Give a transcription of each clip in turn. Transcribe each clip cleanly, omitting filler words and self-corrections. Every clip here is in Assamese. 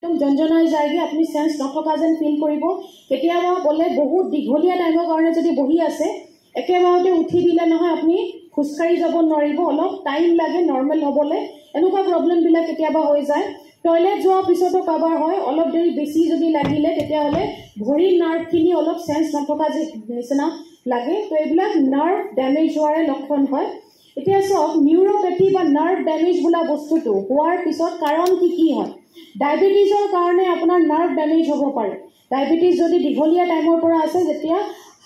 एकदम जंजनाई जाएगी अपनी सेंस नथका जेन फील करिब केতিয়াबा बोले बहुत दीघलिया टाइমৰ কাৰণে যদি বহি আছে একেবাৰতে উঠি দিলে নহয় আপুনি খুসকাৰি যাব নোৱাৰিব অলপ টাইম লাগে নৰমাল হবলে এনেকুৱা প্ৰবলেম বিলা কেতিয়াবা হৈ যায় টয়লেট যোৱা পিছতো কাবাৰ হয় অলপ দেৰি বেছি যদি লাগিলে তেতিয়া হলে ভৰি নাৰ্ভখিনি অলপ সেন্স নথকা যে নিচিনা লাগে তো এইবিলাক নাৰ্ভ ড্যামেজ হোৱাৰ লক্ষণ হয় এতিয়া সব নিউৰোপ্যাথি বা নাৰ্ভ ড্যামেজ বুলা বস্তুটো হোৱাৰ পিছত কাৰণ কি হয় ডায়াবেটিছৰ কাৰণে আপোনাৰ নাৰ্ভ ড্যামেজ হ'ব পাৰে ডায়াবেটিছ যদি দীঘলীয়া টাইমৰ পৰা আছে যেতিয়া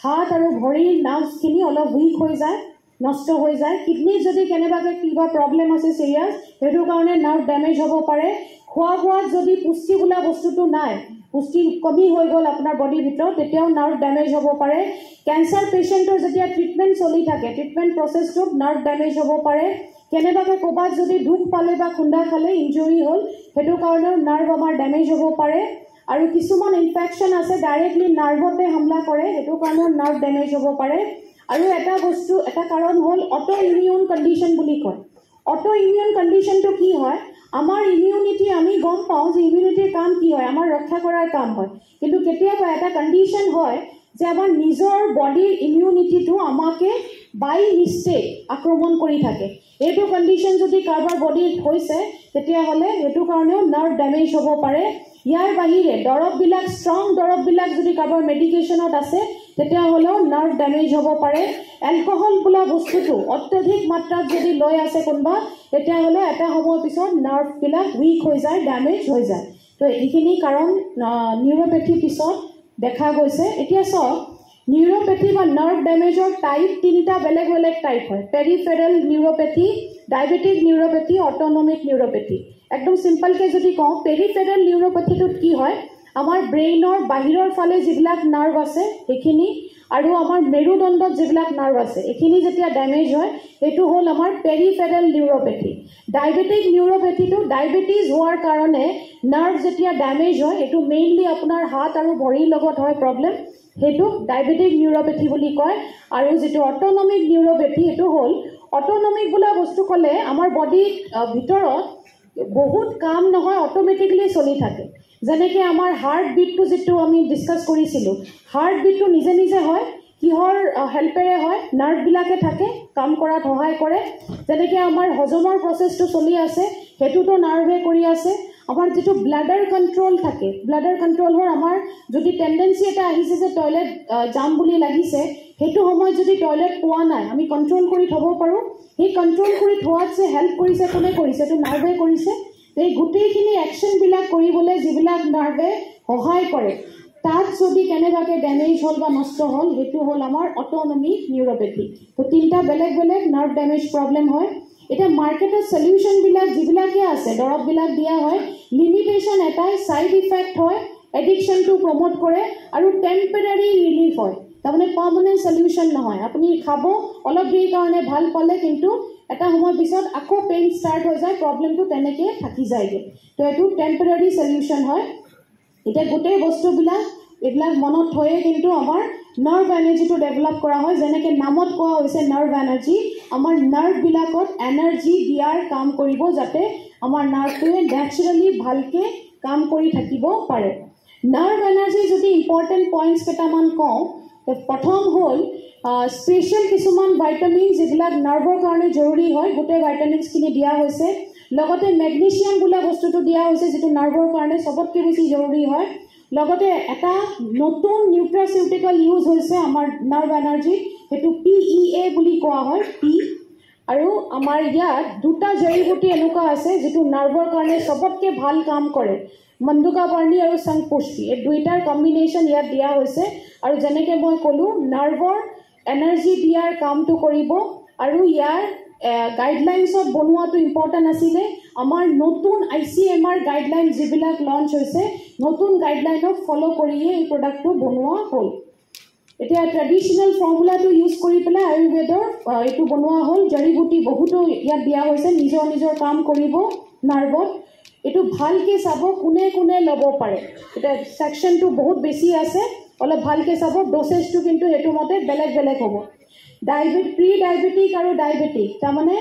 হাত আৰু ভৰিৰ নাৰ্ভখিনি অলপ উইক হৈ যায় নষ্ট হৈ যায় কিডনি যদি কেনেবাকে কিবা প্ৰবলেম আছে সিৰিয়াস হেতু কাৰণে নাৰ্ভ ড্যামেজ হ'ব পাৰে খোৱা বোৱাত যদি পুষ্টি বুলা বস্তুটো নাই পুষ্টি কমি হৈ গল আপোনাৰ বডিৰ ভিতৰত তেতিয়াও নাৰ্ভ ড্যামেজ হ'ব পাৰে ক্যান্সাৰ পেশেন্টৰ যেতিয়া ট্ৰিটমেন্ট চলি থাকে ট্ৰিটমেন্ট প্ৰসেসটো নাৰ্ভ ড্যামেজ হ'ব পাৰে কেনেবাকে কোবাত যদি দুখ পালে বা খুন্দা খালে ইনজুৰি হল হেতু কাৰণে নাৰ্ভ আমাৰ ড্যামেজ হ'ব পাৰে আৰু কিছুমান ইনফেকশন আছে ডাইৰেক্টলি নাৰ্ভতে হামলা কৰে হেতু কাৰণে নাৰ্ভ ড্যামেজ হ'ব পাৰে আৰু এটা কাৰণ হল অটো ইমিউন কন্ডিশন বুলি কয় অটো ইমিউন কন্ডিশনটো কি হয় আমাৰ ইমিউনিটি আমি গম পাওঁ যে ইমিউনিটিৰ কাম কি হয় আমাৰ ৰক্ষা কৰাৰ কাম হয় কিন্তু কেতিয়াবা এটা কন্ডিশন হয় যে আমাৰ নিজৰ বডিৰ ইমিউনিটিটো আমাকে বাই মিস্টেক আক্ৰমণ কৰি থাকে এইটো কন্ডিশন যদি কাৰোবাৰ বডিত হৈছে তেতিয়া হলে হেতু কাৰণেও নাৰ্ভ ড্যামেজ হ'ব পাৰে ইয়াৰ বাহিৰে দৰববিলাক ষ্ট্ৰং দৰববিলাক যদি কাৰোবাৰ মেডিকেশনত আছে তেতিয়া হলেও নাৰ্ভ ড্যামেজ হ'ব পাৰে এলকহল বুলা বস্তুটো অত্যধিক মাত্ৰাত যদি লৈ আছে কোনবা তেতিয়া হলে এটা সময়ৰ পিছত নাৰ্ভবিলাক উইক হৈ যায় ড্যামেজ হৈ যায় তো এইখিনি কাৰণ নিউৰোপ্যাথি পিছত দেখা গৈছে এতিয়া সব নিউৰোপ্যাথি বা নাৰ্ভ ড্যামেজৰ টাইপ তিনটা বেলেগ বেলেগ টাইপ হয় পেৰিফেৰাল নিউৰোপ্যাথি ডায়াবেটিক নিউৰোপ্যাথি অটোনমিক নিউৰোপ্যাথি একদম সিম্পল কে যদি কওঁ পেৰিফেৰাল নিউৰোপ্যাথিটোত কি হয় আমাৰ ব্ৰেইনৰ বাহিৰৰ ফালে যিবিলাক নাৰ্ভ আছে সেইখিনি আৰু আমাৰ মেৰুদণ্ডত যিবিলাক নাৰ্ভ আছে এইখিনি যেতিয়া ড্যামেজ হয় এটো হল আমাৰ পেৰিফেৰাল নিউৰোপ্যাথি ডায়াবেটিক নিউৰোপ্যাথিটো ডায়াবেটিস হোৱাৰ কাৰণে নাৰ্ভ যেতিয়া ড্যামেজ হয় এটো মেইনলি আপোনাৰ হাত আৰু ভৰিৰ লগত হয় প্ৰবলেম হেতু ডায়াবেটিক নিউৰোপ্যাথি বুলি কয় আৰু যেটো অটোনমিক নিউৰোপ্যাথি এটো হল অটোনমিক বুলা বস্তু কলে আমাৰ বডি ভিতৰত বহুত কাম নহয় অটোমেটিক্যালি চলি থাকে যেনেকে আমাৰ হাৰ্ট বিটটো যেটো আমি ডিসকাস কৰিছিলো হাৰ্ট বিটটো নিজে নিজে হয় কিহৰ হেল্পেৰে হয় নাৰ্ভ বিলাকে থাকে কাম কৰাত সহায় কৰে যেনেকে আমাৰ হজমৰ প্ৰসেসটো চলি আছে হেতুটো নাৰ্ভে কৰি আছে আমাৰ যেটো ব্লাডাৰ কন্ট্ৰোল থাকে ব্লাডাৰ কন্ট্ৰোল হৰ আমাৰ যদি টেন্ডেন্সি এটা আহিছে যে টয়লেট জাম বুলি লাগিছে হেতু সময় যদি টয়লেট পোৱা নাই আমি কন্ট্ৰোল কৰি থব পাৰো এই কন্ট্ৰোল কৰি থোৱাত যে হেল্প কৰিছে কোনে কৰিছে তো নাৰ্ভে কৰিছে এই গুটেইখিনি একশন বিলাক কৰিবলৈ যিবিলাক নাৰ্ভে সহায় কৰে তাত যদি কেনেবাকে ড্যামেজ হল বা নষ্ট হল হেতু হল আমাৰ অটোনমিক নিউৰোপ্যাথি তো তিনটা বেলেগ বেলেগ নাৰ্ভ ড্যামেজ প্ৰবলেম হয় এটা মাৰ্কেটৰ সলিউশন বিলাক যিবিলাকে আছে দৰব বিলাক দিয়া হয় লিমিটেশন এটাই সাইড ইফেক্ট হয় এডিকশন টু প্ৰমোট কৰে আৰু টেম্পৰাৰী ৰিলিফ হয় তাৰমানে পাৰ্মানেন্ট সলিউশন নহয় আপুনি খাব অলপ দেৰি কাৰণে ভাল পালে কিন্তু এটা সময় পিছত আকৌ পেইন স্টাৰ্ট হৈ যায় প্ৰবলেমটো তেনেকে থাকি যায়গে তো এটো টেম্পৰাৰী সলিউশন হয় এটা গোটেই বস্তুবিলাক এইবিলাক মনত থয়ে কিন্তু আমাৰ নাৰ্ভ এনাৰ্জিটো ডেভেলপ কৰা হয় যেনেকে নামত কোৱা হৈছে নাৰ্ভ এনাৰ্জি আমাৰ নাৰ্ভ বিলাকত এনাৰ্জি দিয়াৰ কাম কৰিব যাতে আমাৰ নাৰ্ভটোৱে ন্যাচাৰালি ভালকে কাম কৰি থাকিব পাৰে নাৰ্ভ এনাৰ্জি যদি ইম্পৰ্টেন্ট পইণ্টছ কেটামান কওঁ প্ৰথম হল স্পেশাল কিছুমান ভিটামিন যিবিলাক নাৰ্ভৰ কাৰণে জৰুৰী হয় গোটেই ভিটামিনছখিনি দিয়া হৈছে লগতে মেগনেছিয়াম বুলা বস্তুটো দিয়া হৈছে যেটো নাৰ্ভৰ কাৰণে সবতকে বেছি জৰুৰী হয় লগতে এটা নতুন নিউট্ৰাসিউটিক্যাল ইউজ হৈছে আমাৰ নাৰ্ভ এনাৰ্জি হেতু PEA বুলি কোৱা হয় পি আৰু আমাৰ ইয়াত দুটা জড়িবুটি এনেকুৱা আছে যেটো নাৰ্ভৰ কাৰণে সবতকে ভাল কাম কৰে মন্দুকাবৰ্ণী আৰু সংপুষ্পি এই দুইটাৰ কম্বিনেশন ইয়াত দিয়া হৈছে আৰু যেনেকে মই কলো নাৰ্ভৰ এনাৰ্জি দিয়াৰ কামটো কৰিব আৰু ইয়াৰ গাইডলাইনছত বনোৱাটো ইম্পৰ্টেন্ট আছিলে আমাৰ নতুন ICMR গাইডলাইন যিবিলাক লঞ্চ হৈছে নতুন গাইডলাইনক ফলো কৰিয়ে এই প্ৰডাক্টটো বনোৱা হ'ল এতিয়া ট্ৰেডিশনাল ফৰ্মুলাটো ইউজ কৰি পেলাই আয়ুৰ্বেদৰ এটো বনোৱা হ'ল জড়িবুটি বহুতো ইয়াত দিয়া হৈছে নিজৰ নিজৰ কাম কৰিব নাৰ্ভত এটো ভালকে চাব কোনে কোনে লব পাৰে এটা সেকশনটো বহুত বেছি আছে অলপ ভালকে চাব ডোসেজটো কিন্তু হেতু মতে বেলেগ বেলেগ হ'ব প্ৰি ডায়াবেটিক আৰু ডায়াবেটিক তাৰমানে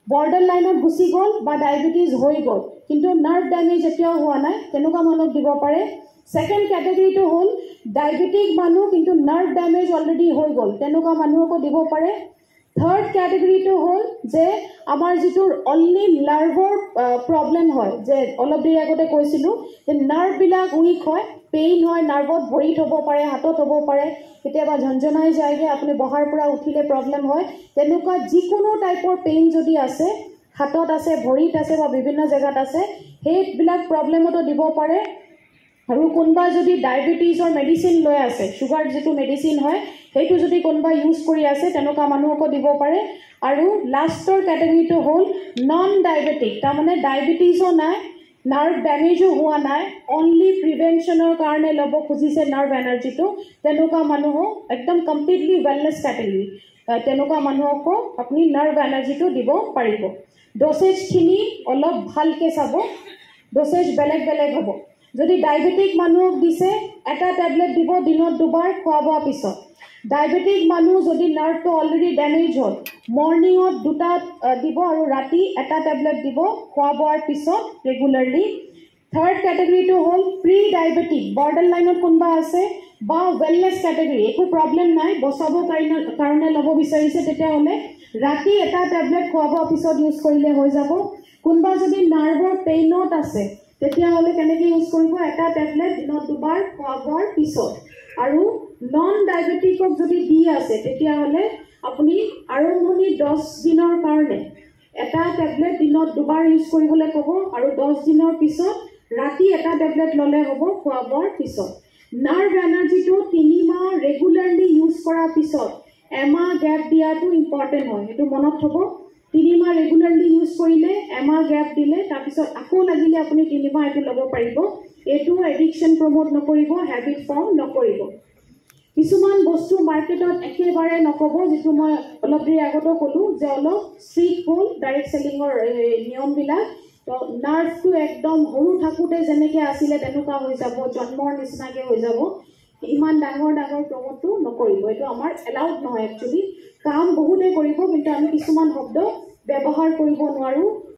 বৰ্ডাৰ লাইনত গুছি গল বা ডায়াবেটিস হৈ গল কিন্তু নাৰ্ভ ডেমেজ এতিয়াও হোৱা নাই তেনেকুৱা মানুহক দিব পাৰে সেকেন্ড ক্যাটেগৰীটো হ'ল ডায়াবেটিক মানুহ কিন্তু নাৰ্ভ ডেমেজ অলৰেডি হৈ গ'ল তেনেকুৱা মানুহকো দিব পাৰে থাৰ্ড ক্যাটেগৰীটো হ'ল যে আমাৰ যিটো অনলি নাৰ্ভৰ প্ৰবলেম হয় যে অলপ দেৰি আগতে কৈছিলোঁ যে নাৰ্ভবিলাক উইক হয় পেইন হয় নাৰ্ভত ভৰিত হ'ব পাৰে হাতত হ'ব পাৰে কেতিয়াবা ঝনঝনাই যায়গৈ আপুনি বহাৰ পৰা উঠিলে প্ৰবলেম হয় তেনেকুৱা যিকোনো টাইপৰ পেইন যদি আছে হাতত আছে ভৰিত আছে বা বিভিন্ন জেগাত আছে সেইবিলাক প্ৰবলেমতো দিব পাৰে আৰু কোনবা যদি ডায়াবেটিছৰ মেডিচিন লৈ আছে সুগাৰ যেটো মেডিচিন হয় সেইটো যদি কোনবা ইউজ কৰি আছে তেনেকুৱা মানুহকো দিব পাৰে আৰু লাষ্টৰ ক্যাটেগৰীটো হ'ল নন ডায়াবেটিক তাৰ মানে ডায়াবেটিছও নাই নাৰ্ভ ডেমেজও হোৱা নাই অনলি প্ৰিভেনচনৰ কাৰণে ল'ব খুজিছে নাৰ্ভ এনাৰ্জিটো তেনেকুৱা মানুহক একদম কমপ্লিটলি ৱেলনেছ ক্যাটেগৰী তেনেকুৱা মানুহকো আপুনি নাৰ্ভ এনাৰ্জিটো দিব পাৰিব ডোসেজখিনি অলপ ভালকে চাব ডোসেজ বেলেগ বেলেগ হ'ব যদি ডায়াবেটিক মানুহক দিছে এটা ট্যাবলেট দিব দিনত দুবাৰ খোৱা বোৱা পিছত ডায়াবেটিক মানুহ যদি নাৰ্ভটো অলৰেডি ড্যামেজ হ'ল মৰ্নিঙত দুটা দিব আৰু ৰাতি এটা ট্যাবলেট দিব খোৱা বোৱাৰ পিছত ৰেগুলাৰলি থাৰ্ড ক্যাটেগৰীটো হ'ল প্ৰি ডায়াবেটিক বৰ্ডাৰ লাইনত কোনবা আছে বা ৱেলনেছ ক্যাটেগৰী একো প্ৰবলেম নাই বচাব কাৰণে ল'ব বিচাৰিছে তেতিয়াহ'লে ৰাতি এটা ট্যাবলেট খোৱা বোৱাৰ পিছত ইউজ কৰিলে হৈ যাব কোনবা যদি নাৰ্ভৰ পেইনত আছে তেতিয়াহ'লে কেনেকৈ ইউজ কৰিব এটা ট্যাবলেট দিনত দুবাৰ খোৱা বোৱাৰ পিছত আৰু নন ডায়াবেটিকক যদি দি আছে তেতিয়াহ'লে আপুনি আৰম্ভণি 10 দিনৰ কাৰণে এটা ট্যাবলেট দিনত দুবাৰ ইউজ কৰিবলৈ ক'ব আৰু 10 দিনৰ পিছত ৰাতি এটা ট্যাবলেট ল'লে হ'ব খোৱা বোৱাৰ পিছত নাৰ্ভ এনাৰ্জিটো 3 মাহ ৰেগুলাৰলি ইউজ কৰাৰ পিছত এমাহ গ্যাপ দিয়াটো ইম্পৰ্টেন্ট হয় সেইটো মনত থব 3 মাহ ৰেগুলাৰলি ইউজ কৰিলে এমাহ গ্যাপ দিলে তাৰ পিছত আকৌ লাগিলে আপুনি 3 মাহ এটো ল'ব পাৰিব এটো এডিকশন প্ৰমোট নকৰিব হেবিট ফৰ্ম নকৰিব কিছুমান বস্তু মাৰ্কেটত একেবাৰে নকব যেটো মই অলপ দেৰি আগতে ক'লো যে অলপ ষ্ট্ৰিক্ট হ'ল ডাইৰেক্ট সেলিংৰ নিয়মবিলাক তো নাৰ্ভটো একদম সৰু থাকোতে যেনেকৈ আছিলে তেনেকুৱা হৈ যাব জন্মৰ নিচিনাকৈ হৈ যাব ইমান ডাঙৰ ডাঙৰ প্ৰমোটটো নকৰিব এটো আমাৰ এলাউড নহয় একচুয়ালি কাম বহুতে কৰিব কিন্তু আমি কিছুমান শব্দ ব্যৱহাৰ কৰিব নোৱাৰো